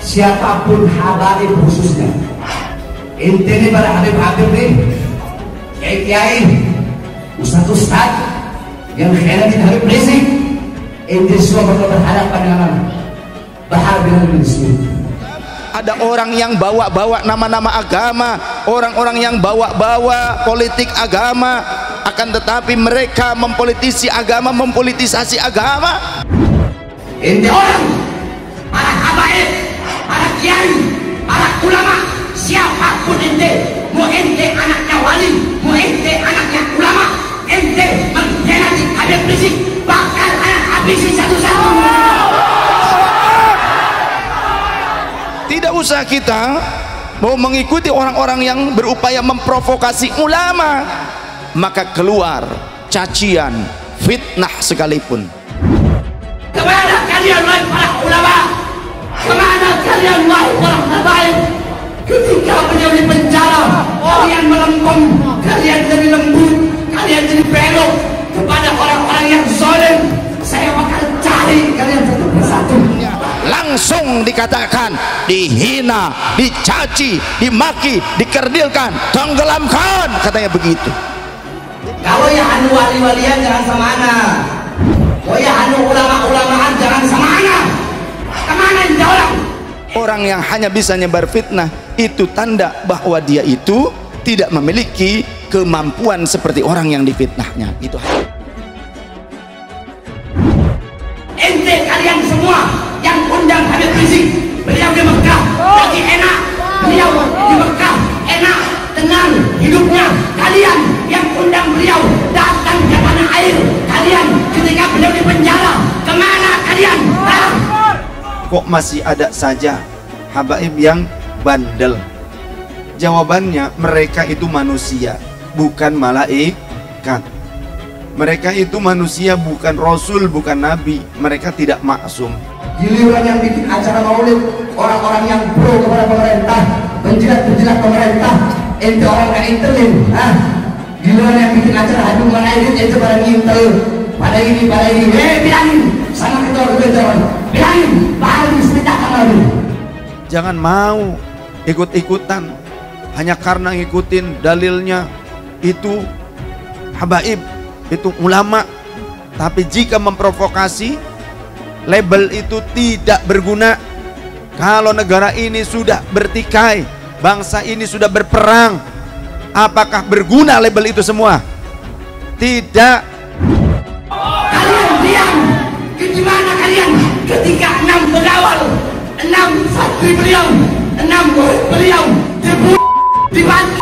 siapapun habaib khususnya, intinya para habib-habib nih, kiai-kiai, ustaz-ustaz yang khianatin Habib Rizik, inti semua bakal berhadapan dengan bahar bin Muslim. Ada orang yang bawa-bawa nama-nama agama, orang-orang yang bawa-bawa politik agama, akan tetapi mereka mempolitisi agama, mempolitisasi agama. Ente orang, para habaib, para kiai, para ulama, siapapun ente, mau ente anaknya wali, mau ente anaknya ulama, ente mengkhianati Habib Rizik, bakal anak habisi satu-satu. Tidak usah kita mau mengikuti orang-orang yang berupaya memprovokasi ulama, maka keluar cacian, fitnah sekalipun. Kemana kalian wahai para ulama? Kemana kalian wahai para habaib? Ketika beliau di penjara, kalian melempem, kalian jadi lembut, kalian jadi belok kepada orang-orang yang zalim. Saya bakal cari kalian satu persatu. Langsung dikatakan, dihina, dicaci, dimaki, dikerdilkan, tenggelamkan, katanya begitu. Kalau ya anu wali-walian jangan sama anak, kalau ya anu ulama-ulamaan jangan sama anak. Kemana ini orang? Orang yang hanya bisa nyebar fitnah itu tanda bahwa dia itu tidak memiliki kemampuan seperti orang yang difitnahnya. Itu ente kalian semua yang undang Habib Rizik, beliau di Mekah lagi enak, beliau di Mekah enak, tenang hidupnya. Kalian yang undang beliau datang ke tanah air, kalian ketika beliau di penjara, kemana kalian? kok masih ada saja habaib yang bandel? Jawabannya, mereka itu manusia, bukan malaikat. Mereka itu manusia, bukan rasul, bukan nabi. Mereka tidak maksum. Giliran yang bikin acara maulid orang-orang yang pro kepada pemerintah, penjilat-penjilat pemerintah, ente orang yang intelin. Giliran yang bikin acara hadu maulid itu pada ngintel, pada ini. Bilangin sama ketua-ketua, bilangin baru sepeda kemarin. Jangan mau ikut-ikutan hanya karena ngikutin dalilnya itu habaib, itu ulama. Tapi jika memprovokasi, label itu tidak berguna. Kalau negara ini sudah bertikai, bangsa ini sudah berperang, apakah berguna label itu semua? Tidak. Kalian diam. Gimana kalian ketika 6 pegawai, 6 santri beliau, 6 murid beliau dibunuh, dibantu?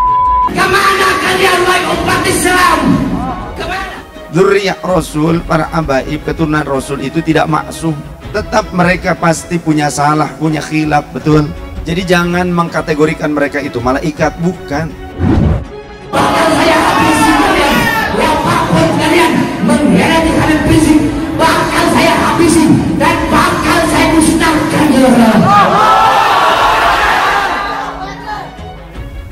Kemana kalian wahai umat Islam? Kemana? Dzurriyyah Rasul, para habaib keturunan Rasul itu tidak maksum. Tetap mereka pasti punya salah, punya khilaf, betul. Jadi jangan mengkategorikan mereka itu malaikat, bukan. Bakal saya habisi kalian, siapapun kalian mengkhianati Habib Rizik, bakal saya habisi dan bakal saya musnahkan.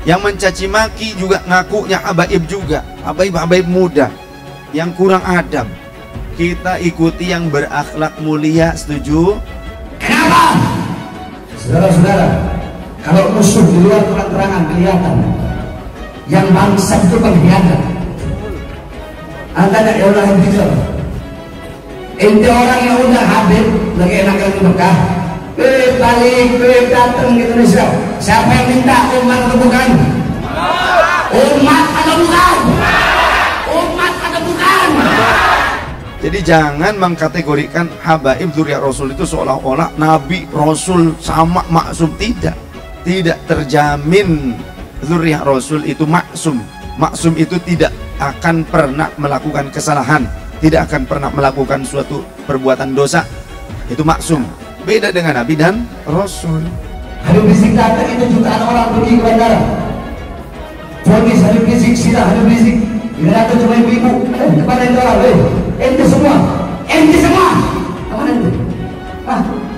Yang mencaci maki juga ngakunya habaib juga, habaib muda yang kurang adab. Kita ikuti yang berakhlak mulia, setuju? Kenapa? Saudara-saudara, kalau musuh di luar terang-terangan kelihatan, yang bangsa itu pengkhianat. Anda tidak orang yang bisa. Ente orang yang udah Habib lagi enak di Mekah, balik, datang ke Indonesia. Siapa yang minta? Umat atau bukan? Umat atau bukan? Umat atau bukan? Jadi jangan mengkategorikan habaib dzurriyyah Rasul itu seolah-olah nabi, rasul sama maksum. Tidak terjamin dzurriyyah Rasul itu maksum. Maksum itu tidak akan pernah melakukan kesalahan, tidak akan pernah melakukan suatu perbuatan dosa. Itu maksum. Beda dengan nabi dan rasul. Habib Rizik datang itu jutaan orang pergi ke bandara. Fonis Habib Rizik, sila Habib Rizik. Ini datang cuma ibu-ibu. Kepada itu orang, ente semua, kemana itu?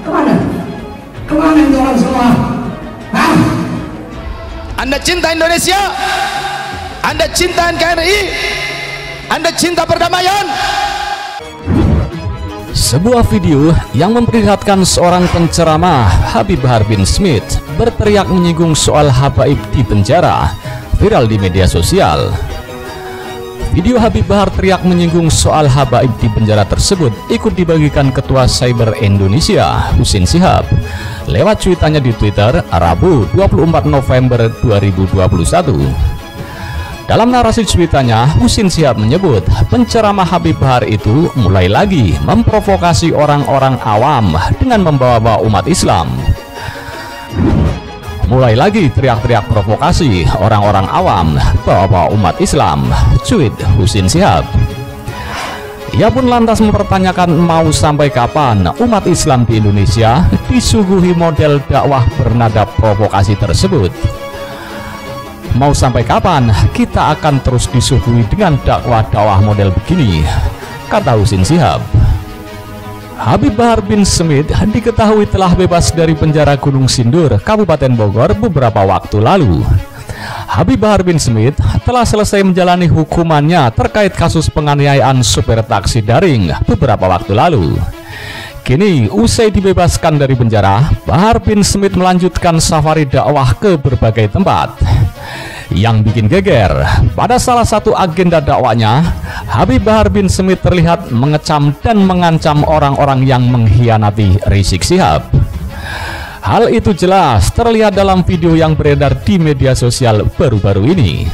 Kemana? Kemana itu orang semua? Anda cinta Indonesia, Anda cinta NKRI, Anda cinta perdamaian. Sebuah video yang memperlihatkan seorang penceramah, Habib Bahar bin Smith, berteriak menyinggung soal habaib di penjara, viral di media sosial. Video Habib Bahar teriak menyinggung soal habaib di penjara tersebut ikut dibagikan Ketua Cyber Indonesia, Husin Shihab, lewat cuitannya di Twitter, Rabu 24 November 2021. Dalam narasi cuitannya, Husin Shihab menyebut penceramah Habib Bahar itu mulai lagi memprovokasi orang-orang awam dengan membawa-bawa umat Islam. Mulai lagi teriak-teriak provokasi orang-orang awam bawa-bawa umat Islam, cuit Husin Shihab. Ia pun lantas mempertanyakan mau sampai kapan umat Islam di Indonesia disuguhi model dakwah bernada provokasi tersebut. Mau sampai kapan kita akan terus disuguhi dengan dakwah-dakwah model begini, kata Husin Shihab. Habib Bahar bin Smith diketahui telah bebas dari penjara Gunung Sindur, Kabupaten Bogor beberapa waktu lalu. Habib Bahar bin Smith telah selesai menjalani hukumannya terkait kasus penganiayaan supir taksi daring beberapa waktu lalu. Kini, usai dibebaskan dari penjara, Bahar bin Smith melanjutkan safari dakwah ke berbagai tempat. Yang bikin geger, pada salah satu agenda dakwanya, Habib Bahar bin Smith terlihat mengecam dan mengancam orang-orang yang mengkhianati Rizik Shihab. Hal itu jelas terlihat dalam video yang beredar di media sosial baru-baru ini.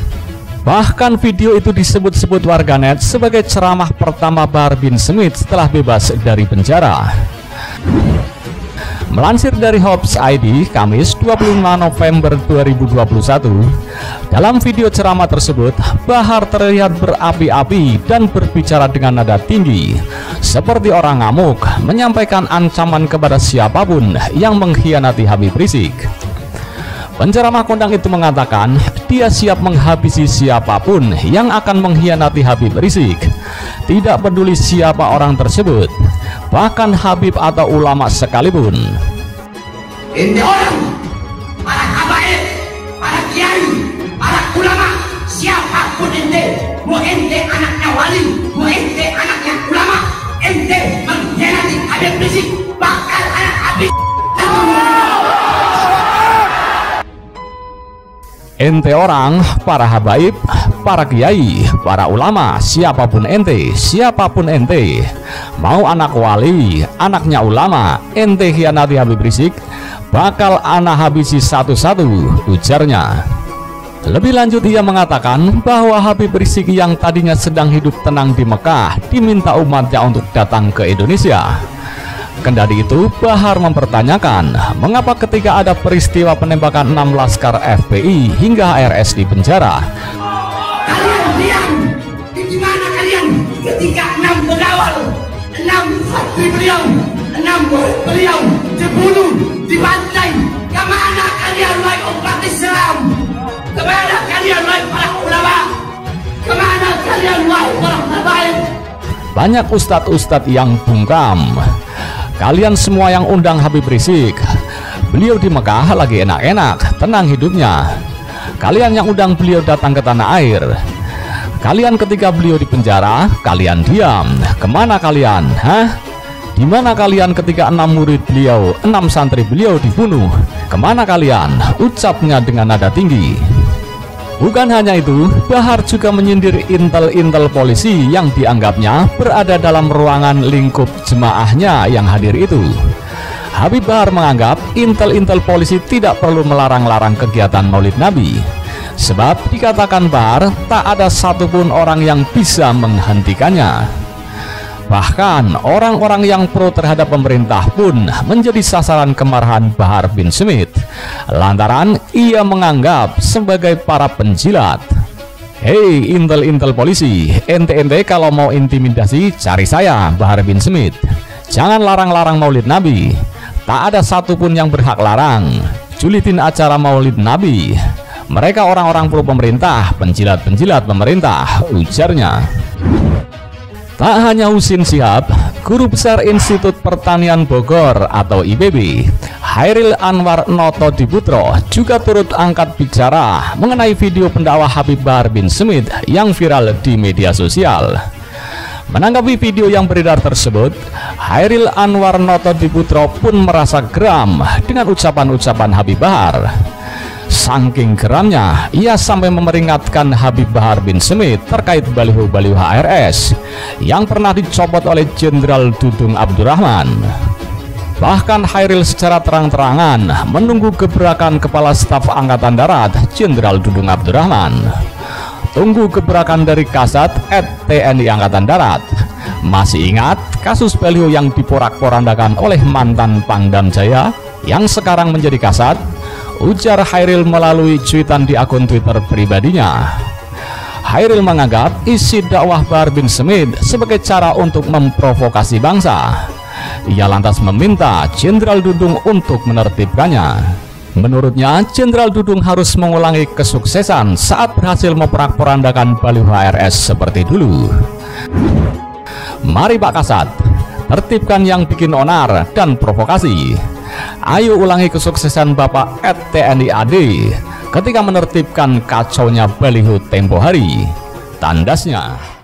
Bahkan video itu disebut-sebut warganet sebagai ceramah pertama Bahar bin Smith setelah bebas dari penjara. Melansir dari Hops ID, Kamis 25 November 2021, dalam video ceramah tersebut, Bahar terlihat berapi-api dan berbicara dengan nada tinggi, seperti orang ngamuk, menyampaikan ancaman kepada siapapun yang mengkhianati Habib Rizik. Penceramah kondang itu mengatakan dia siap menghabisi siapapun yang akan mengkhianati Habib Rizik, tidak peduli siapa orang tersebut, bahkan Habib atau ulama sekalipun. Ente orang, para habaib, para kiai, para ulama, siapapun ente, mau ente anaknya wali, mau ente anaknya ulama, ente mengkhianati Habib Rizik, bakal anak Habib. Ente orang, para habaib, para kiai, para ulama, siapapun ente, mau anak wali, anaknya ulama, ente khianati Habib Rizik, bakal anak habisi satu-satu, ujarnya. Lebih lanjut ia mengatakan bahwa Habib Rizik yang tadinya sedang hidup tenang di Mekah diminta umatnya untuk datang ke Indonesia. Kendati itu, Bahar mempertanyakan mengapa ketika ada peristiwa penembakan 6 laskar FPI hingga HRS di penjara, Kalian diam, di mana kalian ketika 6 pegawai, 6 santri beliau, 6 murid beliau dibunuh, dibantai? Kemana kalian wahai umat Islam? Kemana kalian wahai para ulama? Kemana kalian wahai para habaib? banyak ustadz-ustadz yang bungkam. Kalian semua yang undang Habib Rizik, beliau di Mekah lagi enak-enak, tenang hidupnya. Kalian yang undang beliau datang ke tanah air, kalian ketika beliau di penjara, kalian diam. Kemana kalian? Di mana kalian ketika 6 murid beliau, 6 santri beliau dibunuh? Kemana kalian? Ucapnya dengan nada tinggi. Bukan hanya itu, Bahar juga menyindir intel-intel polisi yang dianggapnya berada dalam ruangan lingkup jemaahnya yang hadir itu. Habib Bahar menganggap intel-intel polisi tidak perlu melarang-larang kegiatan Maulid Nabi, sebab dikatakan Bahar tak ada satupun orang yang bisa menghentikannya. Bahkan orang-orang yang pro terhadap pemerintah pun menjadi sasaran kemarahan Bahar bin Smith lantaran ia menganggap sebagai para penjilat. Hei intel-intel polisi, ente-ente kalau mau intimidasi cari saya, Bahar bin Smith. Jangan larang-larang Maulid Nabi. Tak ada satupun yang berhak larang. Julitin acara Maulid Nabi. Mereka orang-orang pro pemerintah, penjilat-penjilat pemerintah, ujarnya. Tak hanya Husin Shihab, Guru Besar Institut Pertanian Bogor atau IPB, Hairil Anwar Noto Diputro juga turut angkat bicara mengenai video pendakwah Habib Bahar bin Smith yang viral di media sosial. Menanggapi video yang beredar tersebut, Chairil Anwar Notodiputro pun merasa geram dengan ucapan-ucapan Habib Bahar. Saking geramnya, ia sampai memperingatkan Habib Bahar bin Smith terkait baliho-baliho HRS yang pernah dicopot oleh Jenderal Dudung Abdurrahman. Bahkan Chairil secara terang-terangan menunggu gebrakan Kepala Staf Angkatan Darat Jenderal Dudung Abdurrahman. Tunggu gebrakan dari Kasat TNI Angkatan Darat. Masih ingat kasus baliho yang diporak-porandakan oleh mantan Pangdam Jaya yang sekarang menjadi Kasat? Ujar Chairil melalui cuitan di akun Twitter pribadinya. Chairil menganggap isi dakwah Bahar bin Smith sebagai cara untuk memprovokasi bangsa. Ia lantas meminta Jenderal Dudung untuk menertibkannya. Menurutnya, Jenderal Dudung harus mengulangi kesuksesan saat berhasil memporak-porandakan baliho HRS seperti dulu. Mari Pak Kasat, tertibkan yang bikin onar dan provokasi. Ayo ulangi kesuksesan Bapak TNI AD ketika menertibkan kacaunya baliho tempo hari. Tandasnya.